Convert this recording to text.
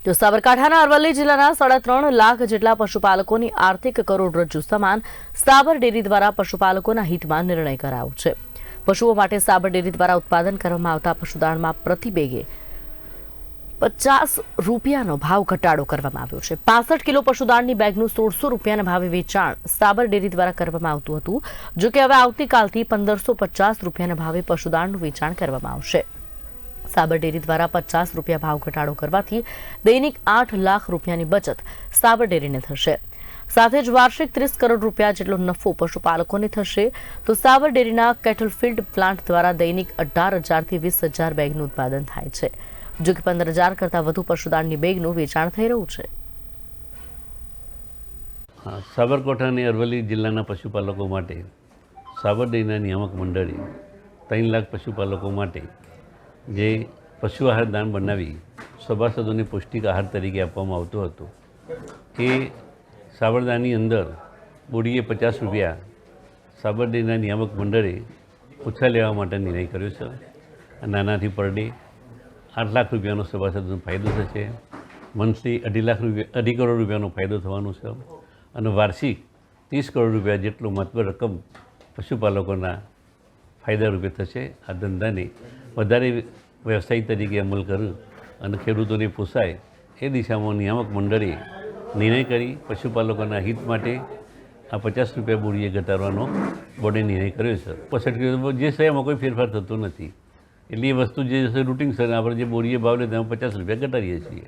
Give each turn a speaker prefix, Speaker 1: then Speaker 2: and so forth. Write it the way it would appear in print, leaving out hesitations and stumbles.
Speaker 1: તો સાબરકાંઠાના અરવલ્લી જિલ્લાના 3.5 લાખ જેટલા પશુપાલકોની આર્થિક કરોડરજ્જુ સમાન સાબર ડેરી દ્વારા પશુપાલકોના હિતમાં નિર્ણય કરાયો છે। પશુઓ માટે સાબર ડેરી દ્વારા ઉત્પાદન કરવામાં આવતા પશુદાણમાં પ્રતિ બેગે 50 રૂપિયાનો ભાવ ઘટાડો કરવામાં આવ્યો છે। 65 કિલો પશુદાણની બેગનું 1600 રૂપિયાના ભાવે વેચાણ સાબર ડેરી દ્વારા કરવામાં આવતું હતું, જો કે હવે આવતીકાલથી 1550 રૂપિયાના ભાવે પશુદાણનું વેચાણ કરવામાં આવશે। સાબર ડેરી દ્વારા 50 રૂપિયા ભાવ ઘટાડો કરવાથી દૈનિક 8 લાખ રૂપિયાની બચત સાબર ડેરીને થશે। સાથે જ વાર્ષિક 30 કરોડ રૂપિયા જેટલો નફો પશુપાલકોને થશે। તો સાબર ડેરીના કેટલફિલ્ડ પ્લાન્ટ દ્વારા દૈનિક 18,000 થી 20,000 બેગનું ઉત્પાદન થાય છે, જો કે 15,000 કરતાં વધુ પશુદાણની બેગનું વેચાણ થઈ રહ્યું છે।
Speaker 2: સાબરકાંઠા અને અરવલ્લી જિલ્લાના પશુપાલકો માટે સાબર ડેરીના નિયામક મંડળે 3 લાખ પશુપાલકો માટે જે પશુ આહાર દાન બનાવી સભાસદોને પૌષ્ટિક આહાર તરીકે આપવામાં આવતો હતો, એ સાબરદાની અંદર બોડીએ 50 રૂપિયા સાબર ડેરીના નિયામક મંડળે ઓછા લેવા માટે નિર્ણય કર્યો છે। નાનાથી પર ડે 8 લાખ રૂપિયાનો સભાસદોનો ફાયદો થશે। મંથલી 2.5 કરોડ રૂપિયાનો ફાયદો થવાનો છે અને વાર્ષિક 30 કરોડ રૂપિયા જેટલો મહત્વ રકમ પશુપાલકોના ફાયદા રૂપે થશે। આ ધંધાને વધારે વ્યવસાય તરીકે અમલ કર્યો અને ખેડૂતોને પોસાય એ દિશામાં નિયામક મંડળે નિર્ણય કરી પશુપાલકોના હિત માટે આ 50 રૂપિયા બોડીએ ઘટાડવાનો બોર્ડે નિર્ણય કર્યો છે। 65 કિલો જે છે એમાં કોઈ ફેરફાર થતો નથી, એટલે એ વસ્તુ જે રૂટિન છે આપણે જે બોડીએ ભાવ લે તેમાં 50 રૂપિયા ઘટાડીએ છીએ।